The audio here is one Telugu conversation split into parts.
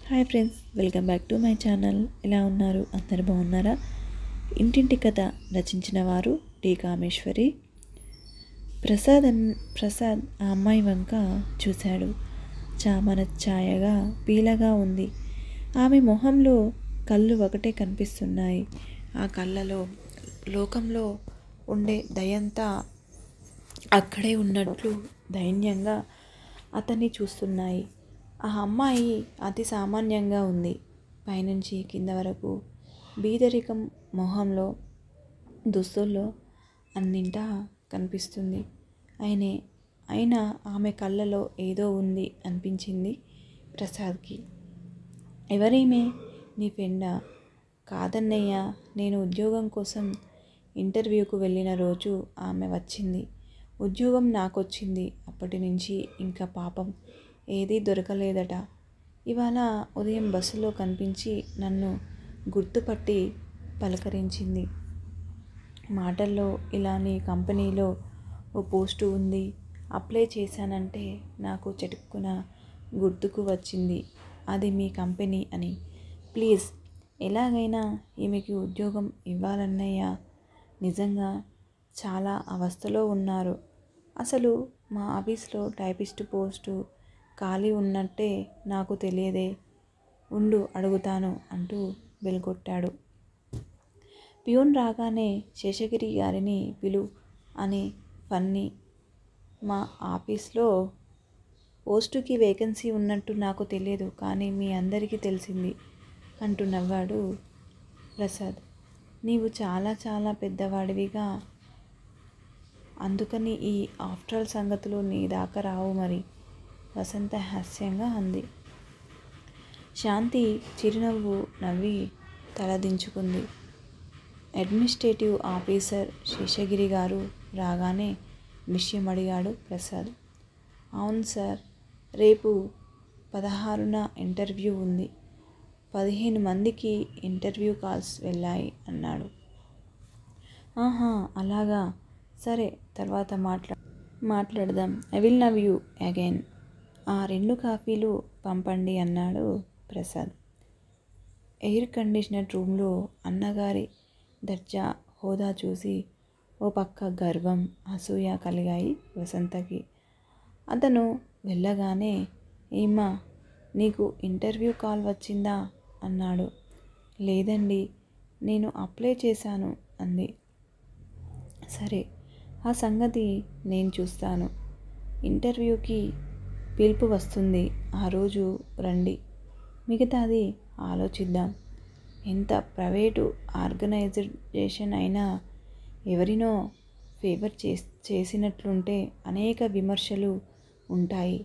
Hi friends, welcome back to my channel. ఎలా ఉన్నారు? అందరు బాగున్నారా? ఇంటింటి కథ రచించిన వారు డి కామేశ్వరి. ప్రసాద్ ఆ అమ్మాయి వంక చూశాడు. చామన ఛాయగా పీలగా ఉంది. ఆమె మొహంలో కళ్ళు ఒకటే కనిపిస్తున్నాయి. ఆ కళ్ళలో లోకంలో ఉండే దయంతా అక్కడే ఉన్నట్లు దైన్యంగా అతన్ని చూస్తున్నాయి. ఆ అమ్మాయి అతి సామాన్యంగా ఉంది. పైనుంచి కింద వరకు బీదరికం మొహంలో, దుస్తుల్లో అన్నింటా కనిపిస్తుంది. అయినా ఆమె కళ్ళలో ఏదో ఉంది అనిపించింది ప్రసాద్కి. ఎవరేమే? నీ ఫ్రెండా? కాదన్నయ్య, నేను ఉద్యోగం కోసం ఇంటర్వ్యూకు వెళ్ళిన రోజు ఆమె వచ్చింది. ఉద్యోగం నాకొచ్చింది. అప్పటి నుంచి ఇంకా పాపం ఏదీ దొరకలేదట. ఇవాళ ఉదయం బస్సులో కనిపించి నన్ను గుర్తుపట్టి పలకరించింది. మాటల్లో ఇలా నీ కంపెనీలో ఓ పోస్టు ఉంది, అప్లై చేశానంటే నాకు చటుక్కున గుర్తుకు వచ్చింది అది మీ కంపెనీ అని. ప్లీజ్ ఎలాగైనా ఈమెకి ఉద్యోగం ఇవ్వాలన్నయ్య. నిజంగా చాలా అవస్థలో ఉన్నారు. అసలు మా ఆఫీస్లో టైపిస్ట్ పోస్టు ఖాళీ ఉన్నట్టే నాకు తెలియదే. ఉండు అడుగుతాను అంటూ బెల్ కొట్టాడు. ప్యూన్ రాగానే శేషగిరి గారిని పిలు అని ఫన్నీ. మా ఆఫీస్లో పోస్టుకి వేకెన్సీ ఉన్నట్టు నాకు తెలియదు, కానీ మీ అందరికీ తెలిసింది అంటూ నవ్వాడు ప్రసాద్. నీవు చాలా చాలా పెద్దవాడివిగా, అందుకని ఈ ఆఫ్టరల్ సంగతులు నీ దాకా రావు మరి, వసంత హాస్యంగా అంది. శాంతి చిరునవ్వు నవ్వి తలదించుకుంది. అడ్మినిస్ట్రేటివ్ ఆఫీసర్ శేషగిరి గారు రాగానే విషయం అడిగాడు ప్రసాద్. అవును సార్, రేపు 16న ఇంటర్వ్యూ ఉంది. 15 మందికి ఇంటర్వ్యూ కాల్స్ వెళ్ళాయి అన్నాడు. ఆహా, అలాగా, సరే తర్వాత మాట్లాడదాం. I will now you again. ఆ 2 కాఫీలు పంపండి అన్నాడు ప్రసాద్. ఎయిర్ కండిషనర్ రూమ్లో అన్నగారి దర్జా హోదా చూసి ఓ పక్క గర్వం, అసూయ కలిగాయి వసంతకి. అతను వెళ్ళగానే ఏమ్మా, నీకు ఇంటర్వ్యూ కాల్ వచ్చిందా అన్నాడు. లేదండి, నేను అప్లై చేశాను అంది. సరే, ఆ సంగతి నేను చూస్తాను. ఇంటర్వ్యూకి పిలుపు వస్తుంది, ఆ రోజు రండి. మిగతాది ఆలోచిద్దాం. ఎంత ప్రైవేటు ఆర్గనైజేషన్ అయినా ఎవరినో ఫేవర్ చేసినట్లుంటే అనేక విమర్శలు ఉంటాయి.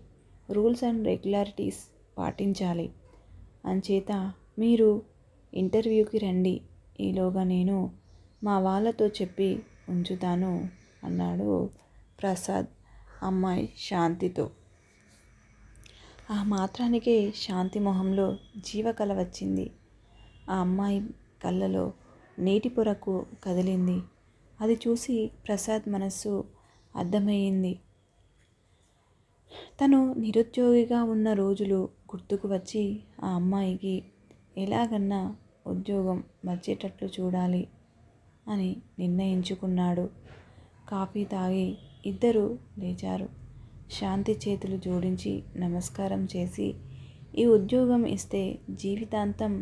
రూల్స్ అండ్ రెగ్యులారిటీస్ పాటించాలి. అంచేత మీరు ఇంటర్వ్యూకి రండి. ఈలోగా నేను మా వాళ్ళతో చెప్పి ఉంచుతాను అన్నాడు ప్రసాద్ అమ్మాయి శాంతితో. ఆ మాత్రానికే శాంతి మొహంలో జీవకళ వచ్చింది. ఆ అమ్మాయి కళ్ళలో నీటి పొరకు కదిలింది. అది చూసి ప్రసాద్ మనస్సు అర్థమయ్యింది. తను నిరుద్యోగిగా ఉన్న రోజులు గుర్తుకు వచ్చి ఆ అమ్మాయికి ఎలాగన్నా ఉద్యోగం వచ్చేటట్లు చూడాలి అని నిర్ణయించుకున్నాడు. కాఫీ తాగి ఇద్దరూ లేచారు. శాంతి చేతులు జోడించి నమస్కారం చేసి, ఈ ఉద్యోగం ఇస్తే జీవితాంతం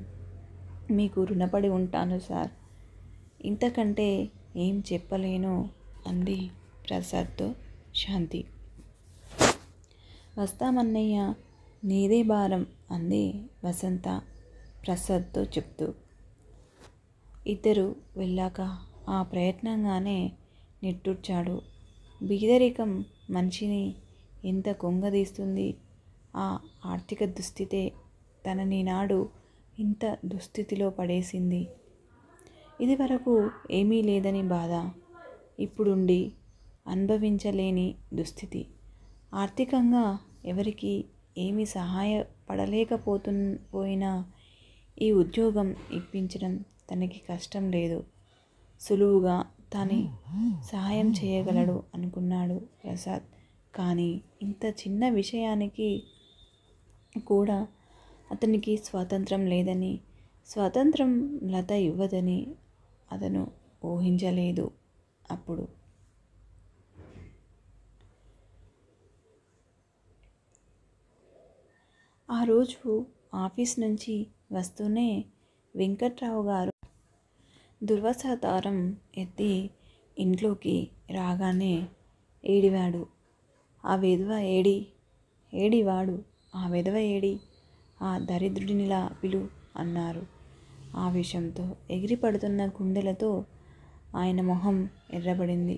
మీకు రుణపడి ఉంటాను సార్. ఇంతకంటే ఏం చెప్పలేను అంది ప్రసాద్తో శాంతి. వస్తామన్నయ్య, నీదే భారం అంది వసంత ప్రసాద్తో చెప్తూ. ఇద్దరు వెళ్ళాక ఆ ప్రయత్నంగానే నిట్టూర్చాడు. బీదరికం మనిషిని ఎంత కుంగదీస్తుంది. ఆ ఆర్థిక దుస్థితే తనని నాడు ఇంత దుస్థితిలో పడేసింది. ఇదివరకు ఏమీ లేదని బాధ, ఇప్పుడుండి అనుభవించలేని దుస్థితి. ఆర్థికంగా ఎవరికి ఏమీ సహాయపడలేకపోయినా ఈ ఉద్యోగం ఇప్పించడం తనకి కష్టం లేదు. సులువుగా తానే సహాయం చేయగలడు అనుకున్నాడు ప్రసాద్. కానీ ఇంత చిన్న విషయానికి కూడా అతనికి స్వాతంత్రం లేదని, స్వాతంత్రం లత ఇవ్వదని అతను ఊహించలేదు. అప్పుడు ఆ రోజు ఆఫీస్ నుంచి వస్తూనే వెంకట్రావు గారు దుర్వాసతారం ఎత్తి ఇంట్లోకి రాగానే ఏడివాడు. ఆ విధవ ఏడి, ఏడివాడు, ఆ విధవ ఏడి, ఆ దరిద్రుడినిలా పిలు అన్నారు. ఆవేశంతో ఎగిరిపడుతున్న గుండెలతో ఆయన మొహం ఎర్రబడింది.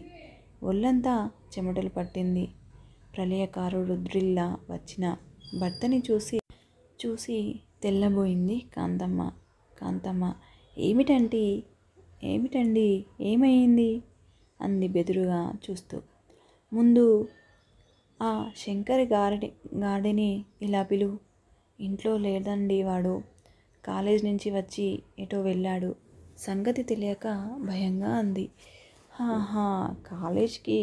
ఒళ్ళంతా చెమటలు పట్టింది. ప్రళయకారుడు రుద్రుడిలా వచ్చిన భర్తని చూసి తెల్లబోయింది కాంతమ్మ. కాంతమ్మ, ఏమిటండి, ఏమైంది అంది బెదురుగా చూస్తూ. ముందు ఆ శంకర్ గాడిని ఇలా పిలు. ఇంట్లో లేదండి వాడు. కాలేజ్ నుంచి వచ్చి ఎటో వెళ్ళాడు. సంగతి తెలియక భయంగా అంది. హాహా, కాలేజ్కి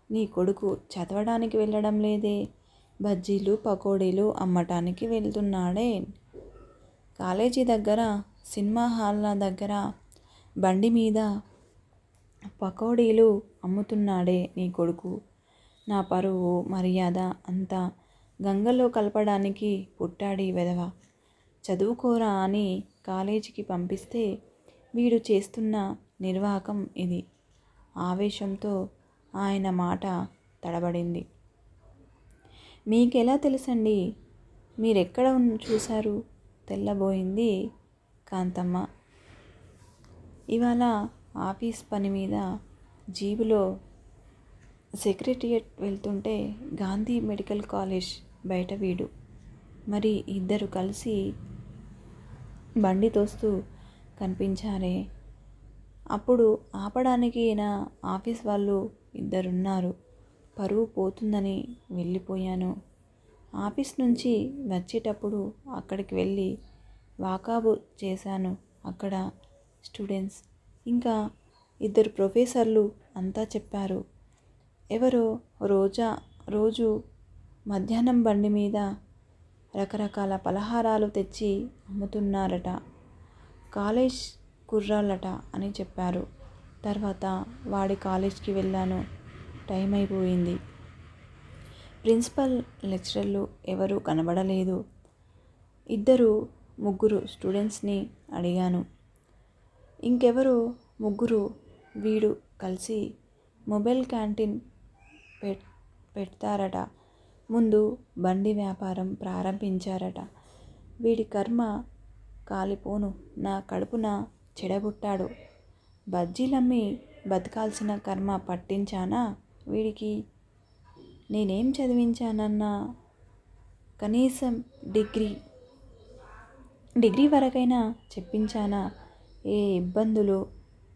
నీ కొడుకు చదవడానికి వెళ్ళడం లేదే, బజ్జీలు పకోడీలు అమ్మటానికి వెళ్తున్నాడే. కాలేజీ దగ్గర సినిమా హాల్ల దగ్గర బండి మీద పకోడీలు అమ్ముతున్నాడే నీ కొడుకు. నా పరువు మర్యాద అంతా గంగలో కలపడానికి పుట్టాడీ వెధవ. చదువుకోరా అని కాలేజీకి పంపిస్తే వీడు చేస్తున్న నిర్వాకం ఇది. ఆవేశంతో ఆయన మాట తడబడింది. మీకెలా తెలుసండి? మీరెక్కడ చూశారు? తెల్లబోయింది కాంతమ్మ. ఇవాళ ఆఫీస్ పని మీద జీబులో సెక్రటేరియట్ వెళ్తుంటే గాంధీ మెడికల్ కాలేజ్ బయట వీడు, మరి ఇద్దరు కలిసి బండి తోస్తూ కనిపించారే. అప్పుడు ఆపడానికి నా ఆఫీస్ వాళ్ళు ఇద్దరున్నారు. పరువు పోతుందని వెళ్ళిపోయాను. ఆఫీస్ నుంచి వచ్చేటప్పుడు అక్కడికి వెళ్ళి వాకాబు చేశాను. అక్కడ స్టూడెంట్స్ ఇంకా ఇద్దరు ప్రొఫెసర్లు అంతా చెప్పారు. ఎవరో రోజు మధ్యాహ్నం బండి మీద రకరకాల పలహారాలు తెచ్చి అమ్ముతున్నారట. కాలేజ్ కుర్రాళ్ళట అని చెప్పారు. తర్వాత వాడి కాలేజ్కి వెళ్ళాను. టైం అయిపోయింది. ప్రిన్సిపల్ లెక్చరర్లు ఎవరూ కనబడలేదు. ముగ్గురు స్టూడెంట్స్ని అడిగాను. ఇంకెవరో ముగ్గురు వీడు కలిసి మొబైల్ క్యాంటీన్ పెడతారట. ముందు బండి వ్యాపారం ప్రారంభించారట. వీడి కర్మ కాలిపోను, నా కడుపున చెడబుట్టాడు. బజ్జీలమ్మి బతకాల్సిన కర్మ పట్టించానా వీడికి? నేనేం చదివించానన్నా? కనీసం డిగ్రీ వరకైనా చెప్పించానా? ఏ ఇబ్బందులు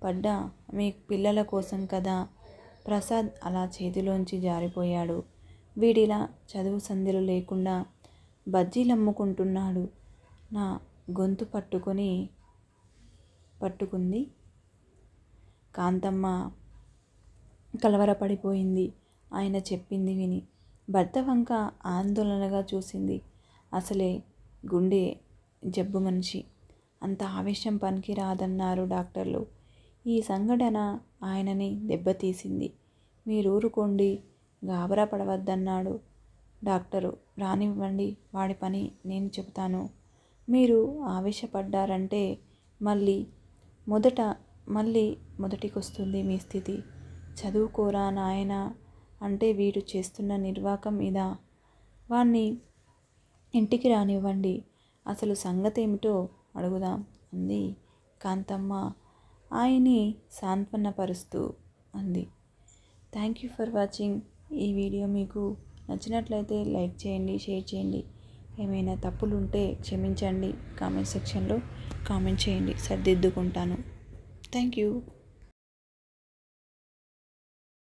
పడ్డా మీ పిల్లల కోసం కదా. ప్రసాద్ అలా చేతిలోంచి జారిపోయాడు. వీడిలా చదువు సంధ్యలు లేకుండా బజ్జీలమ్ముకుంటున్నాడు. నా గొంతు పట్టుకుంది కాంతమ్మ. కలవరపడిపోయింది ఆయన చెప్పింది విని. భర్త వంక ఆందోళనగా చూసింది. అసలే గుండె జబ్బు మనిషి. అంత ఆవేశం పనికి రాదన్నారు డాక్టర్లు. ఈ సంఘటన ఆయనని దెబ్బతీసింది. మీరూరుకోండి, గాబరా పడవద్దన్నాడు డాక్టరు. రానివ్వండి, వాడి పని నేను చెబుతాను. మీరు ఆవేశపడ్డారంటే మళ్ళీ మొదటికొస్తుంది మీ స్థితి. చదువుకోరా నాయనా అంటే వీడు చేస్తున్న నిర్వాకం ఇదా? వాణ్ణి ఇంటికి రానివ్వండి, అసలు సంగతేమిటో అడుగుదాం అంది కాంతమ్మ ఆయన్ని సాంత్వనపరుస్తూ అంది. Thank you for watching. ఈ వీడియో మీకు నచ్చినట్లయితే లైక్ చేయండి, షేర్ చేయండి. ఏమైనా తప్పులు ఉంటే క్షమించండి. కామెంట్ సెక్షన్లో కామెంట్ చేయండి, సరిదిద్దుకుంటాను. Thank you.